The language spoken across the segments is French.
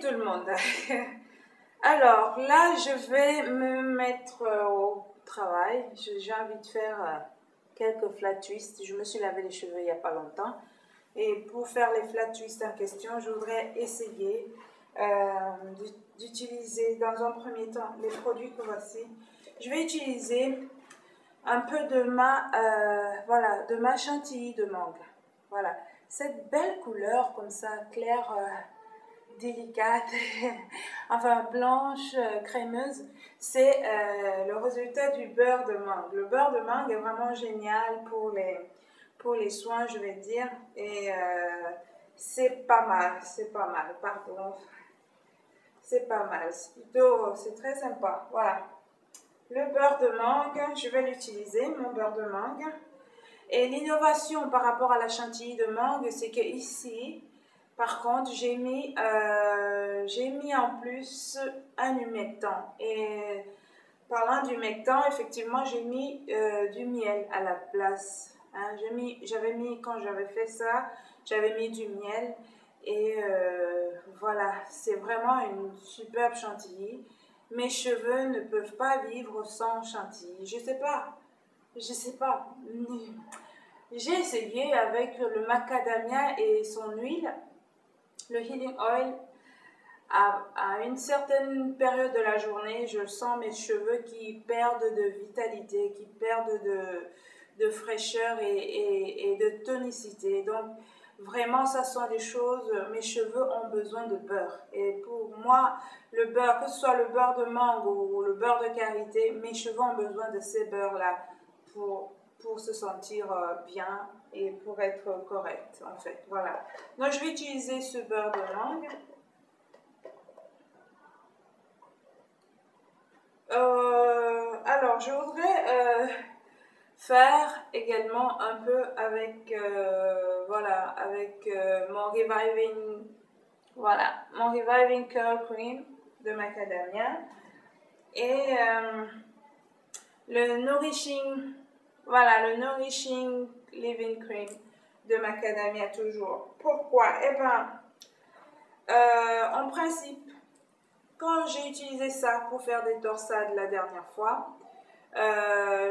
tout le monde. Alors là, je vais me mettre au travail. J'ai envie de faire quelques flat twists. Je me suis lavé les cheveux il n'y a pas longtemps. Et pour faire les flat twists en question, je voudrais essayer d'utiliser dans un premier temps les produits que voici. Je vais utiliser un peu de ma chantilly de mangue. Voilà, cette belle couleur comme ça, claire, délicate, enfin blanche, crémeuse, c'est le résultat du beurre de mangue. Le beurre de mangue est vraiment génial pour les soins, je vais dire, et c'est pas mal, pardon, c'est pas mal, c'est très sympa, voilà. Le beurre de mangue, je vais l'utiliser, mon beurre de mangue. Et l'innovation par rapport à la chantilly de mangue, c'est que ici, par contre, j'ai mis en plus un humectant. Et parlant d'humectant, effectivement, j'ai mis du miel à la place. Hein. Quand j'avais fait ça, j'avais mis du miel. Et voilà, c'est vraiment une superbe chantilly. Mes cheveux ne peuvent pas vivre sans chantilly. Je sais pas. J'ai essayé avec le macadamia et son huile, le healing oil. À une certaine période de la journée, je sens mes cheveux qui perdent de vitalité, qui perdent de fraîcheur et de tonicité. Donc, vraiment, ça sont des choses, mes cheveux ont besoin de beurre. Et pour moi, le beurre, que ce soit le beurre de mangue ou le beurre de karité, mes cheveux ont besoin de ces beurres-là pour se sentir bien et pour être correct, en fait. Voilà. Donc, je vais utiliser ce beurre de mangue. Alors, je voudrais faire également un peu avec, mon Reviving Curl Cream de macadamia et le Nourishing Living Cream de macadamia toujours. Pourquoi? Eh bien, en principe, quand j'ai utilisé ça pour faire des torsades la dernière fois,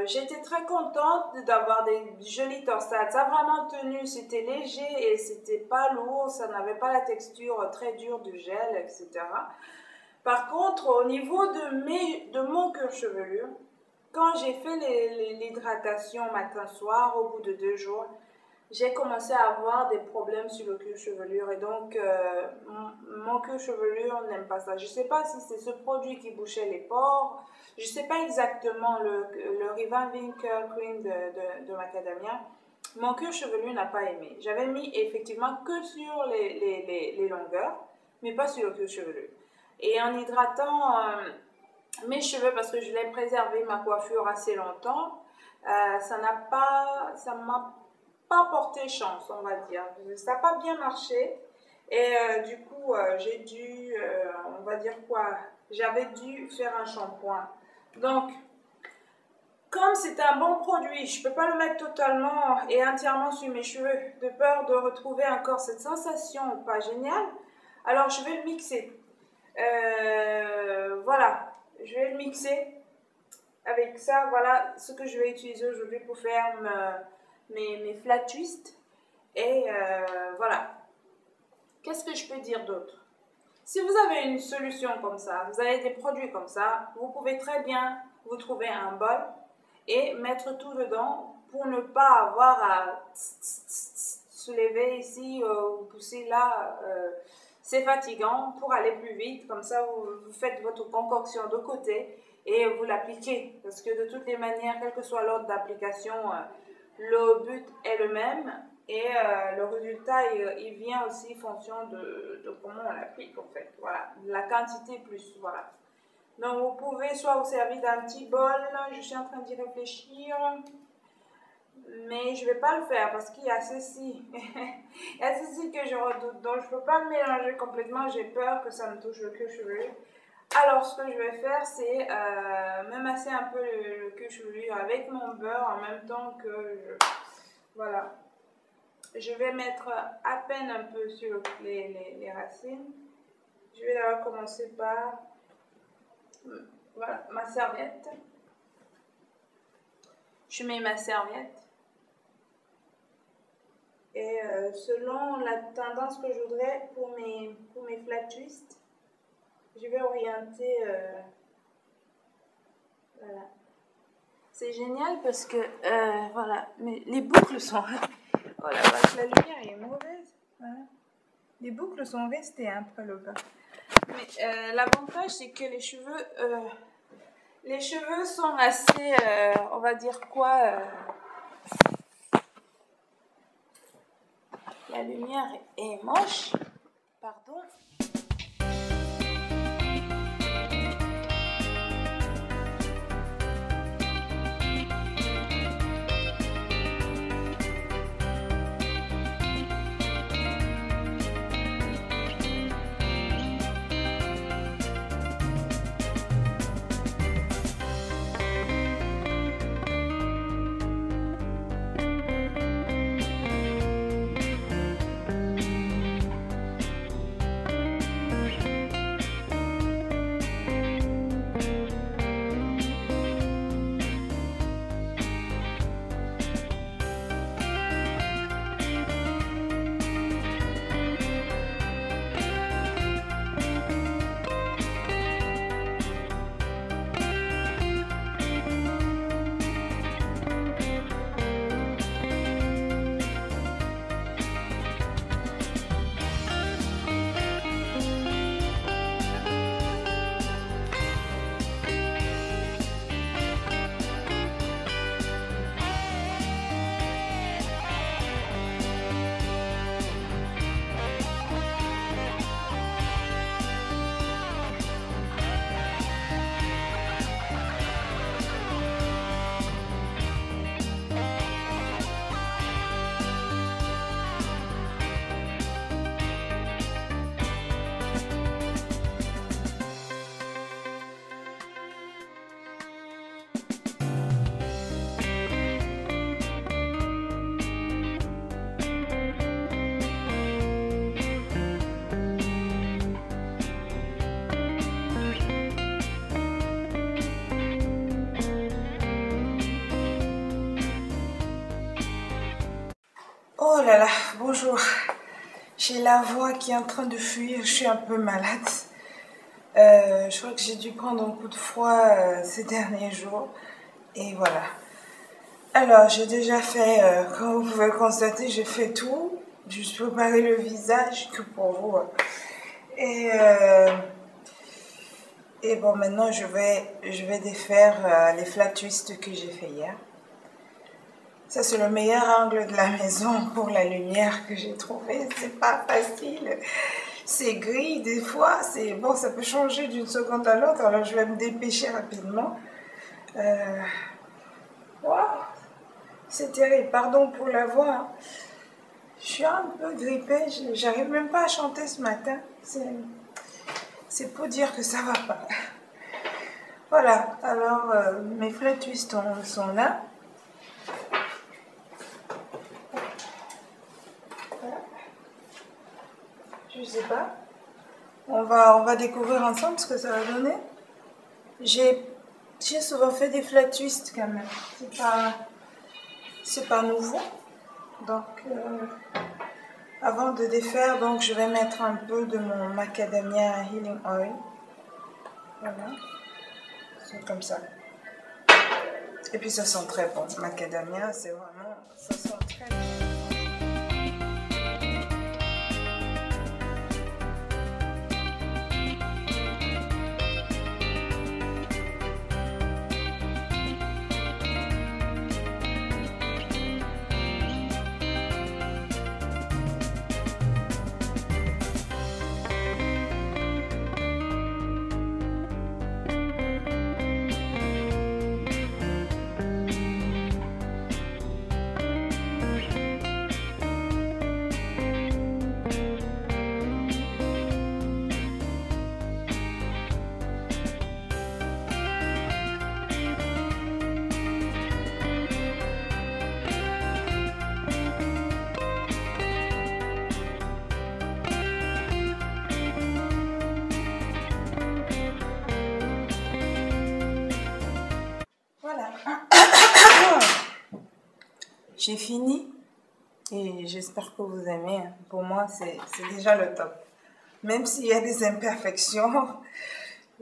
j'étais très contente d'avoir des jolies torsades. Ça a vraiment tenu, c'était léger et c'était pas lourd, ça n'avait pas la texture très dure du gel, etc. Par contre, au niveau de mon cuir chevelu, quand j'ai fait l'hydratation matin-soir, au bout de 2 jours, j'ai commencé à avoir des problèmes sur le cuir chevelure et donc mon cuir chevelure n'aime pas ça. Je ne sais pas si c'est ce produit qui bouchait les pores, je ne sais pas exactement le Reviving Curl Cream de macadamia. Mon cuir chevelu n'a pas aimé. J'avais mis effectivement que sur les longueurs, mais pas sur le cuir chevelu. Et en hydratant mes cheveux, parce que je l'ai préservé ma coiffure assez longtemps, ça m'a pas porté chance, on va dire. Ça n'a pas bien marché. Et du coup, j'ai dû, on va dire quoi, j'avais dû faire un shampoing. Donc, comme c'est un bon produit, je ne peux pas le mettre totalement et entièrement sur mes cheveux, de peur de retrouver encore cette sensation pas géniale. Alors, je vais le mixer. Voilà, je vais le mixer. Avec ça, voilà ce que je vais utiliser aujourd'hui pour faire mes flat twists. Et voilà. Qu'est-ce que je peux dire d'autre? Si vous avez une solution comme ça, vous avez des produits comme ça, vous pouvez très bien vous trouver un bol et mettre tout dedans pour ne pas avoir à soulever ici ou pousser là. C'est fatigant. Pour aller plus vite, comme ça vous faites votre concoction de côté et vous l'appliquez. Parce que de toutes les manières, quel que soit l'ordre d'application, le but est le même. Et le résultat, il vient aussi en fonction de comment on l'applique, en fait. Voilà, la quantité plus, voilà. Donc, vous pouvez soit vous servir d'un petit bol, je suis en train d'y réfléchir, mais je ne vais pas le faire parce qu'il y a ceci. Il y a ceci que je redoute, donc je ne peux pas le mélanger complètement, j'ai peur que ça me touche le cuir chevelu. Alors, ce que je vais faire, c'est me masser un peu le cuir chevelu avec mon beurre en même temps que voilà. Je vais mettre à peine un peu sur les racines. Je vais commencer par voilà, ma serviette. Je mets ma serviette. Et selon la tendance que je voudrais pour mes flat twists, je vais orienter. Voilà. C'est génial parce que voilà, mais les boucles sont. Oh la vache, la lumière est mauvaise. Voilà. Les boucles sont restées après le bain. Mais l'avantage, c'est que les cheveux sont assez, on va dire quoi. La lumière est moche. Pardon. Oh là là, bonjour. J'ai la voix qui est en train de fuir, je suis un peu malade. Je crois que j'ai dû prendre un coup de froid ces derniers jours. Et voilà. Alors, j'ai déjà fait, comme vous pouvez le constater, j'ai fait tout. Juste préparer le visage que pour vous. Et bon, maintenant, je vais défaire les flat twists que j'ai fait hier. Ça, c'est le meilleur angle de la maison pour la lumière que j'ai trouvé. C'est pas facile. C'est gris, des fois. C'est bon, ça peut changer d'une seconde à l'autre. Alors, je vais me dépêcher rapidement. Wow. C'est terrible. Pardon pour la voix. Hein. Je suis un peu grippée. J'arrive même pas à chanter ce matin. C'est pour dire que ça va pas. Voilà. Alors, mes flat twists sont là. Je sais pas. On va découvrir ensemble ce que ça va donner. J'ai souvent fait des flat twists quand même. C'est pas nouveau. Donc, avant de défaire, donc je vais mettre un peu de mon macadamia healing oil. Voilà. C'est comme ça. Et puis ça sent très bon. Macadamia, c'est vraiment, ça sent très bon. j'ai fini et j'espère que vous aimez. Pour moi, c'est déjà le top. Même s'il y a des imperfections,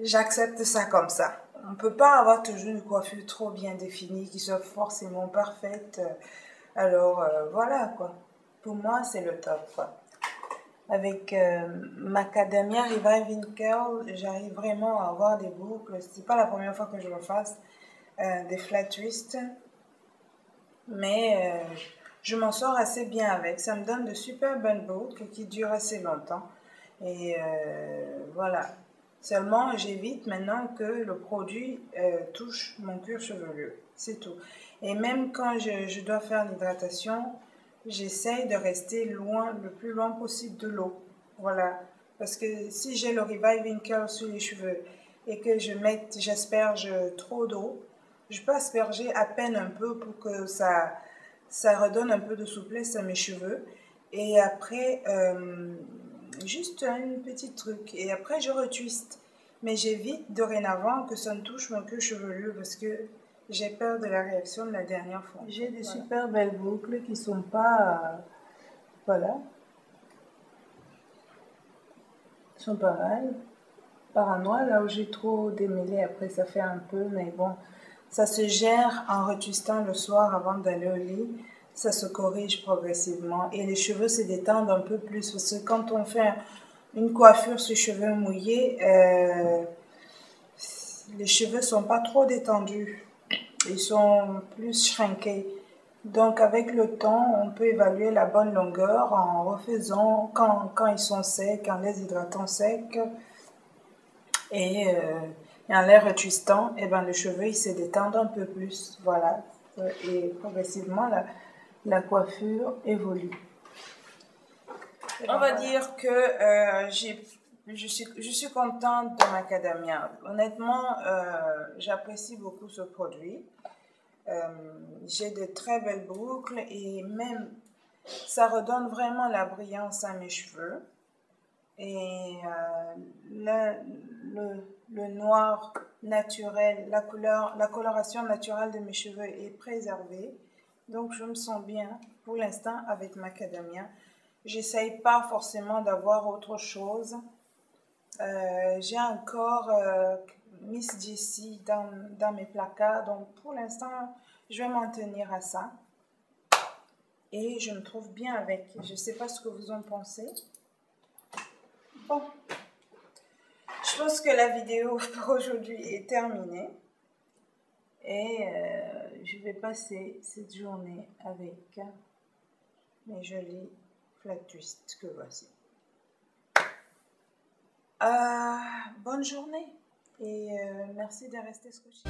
j'accepte ça comme ça. On ne peut pas avoir toujours une coiffure trop bien définie qui soit forcément parfaite. Alors voilà quoi. Pour moi, c'est le top quoi. Avec Macadamia Reviving Curl, j'arrive vraiment à avoir des boucles. C'est pas la première fois que je le fasse, des flat twists. Mais je m'en sors assez bien avec. Ça me donne de super bonnes boucles qui durent assez longtemps. Et voilà. Seulement, j'évite maintenant que le produit touche mon cuir chevelu. C'est tout. Et même quand je dois faire l'hydratation, j'essaye de rester loin, le plus loin possible de l'eau. Voilà. Parce que si j'ai le Reviving Curl sur les cheveux et que j'asperge trop d'eau, je peux asperger à peine un peu pour que ça redonne un peu de souplesse à mes cheveux. Et après, juste un petit truc. Et après, je retwiste. Mais j'évite dorénavant que ça ne touche mon cuir chevelu parce que j'ai peur de la réaction de la dernière fois. J'ai des super belles boucles qui sont pas... voilà. Sont pas mal. Paranoïa, là où j'ai trop démêlé, après ça fait un peu, mais bon, ça se gère en retwistant le soir avant d'aller au lit. Ça se corrige progressivement et les cheveux se détendent un peu plus parce que quand on fait une coiffure sur cheveux mouillés, les cheveux sont pas trop détendus, ils sont plus shrinkés. Donc avec le temps, on peut évaluer la bonne longueur en refaisant quand ils sont secs, en les hydratant secs et en les retwistant, et ben le cheveu il se détend un peu plus, voilà. Et progressivement la coiffure évolue. On va dire que je suis contente de Macadamia. Honnêtement, j'apprécie beaucoup ce produit. J'ai de très belles boucles et même ça redonne vraiment la brillance à mes cheveux. Et le noir naturel, la coloration naturelle de mes cheveux est préservée. Donc je me sens bien pour l'instant avec Macadamia. J'essaye pas forcément d'avoir autre chose. J'ai encore Miss Jessie dans mes placards. Donc pour l'instant, je vais m'en tenir à ça. Et je me trouve bien avec. Je sais pas ce que vous en pensez. Bon. Je pense que la vidéo pour aujourd'hui est terminée. Et je vais passer cette journée avec mes jolis flat twists que voici. Bonne journée et merci de rester scotché.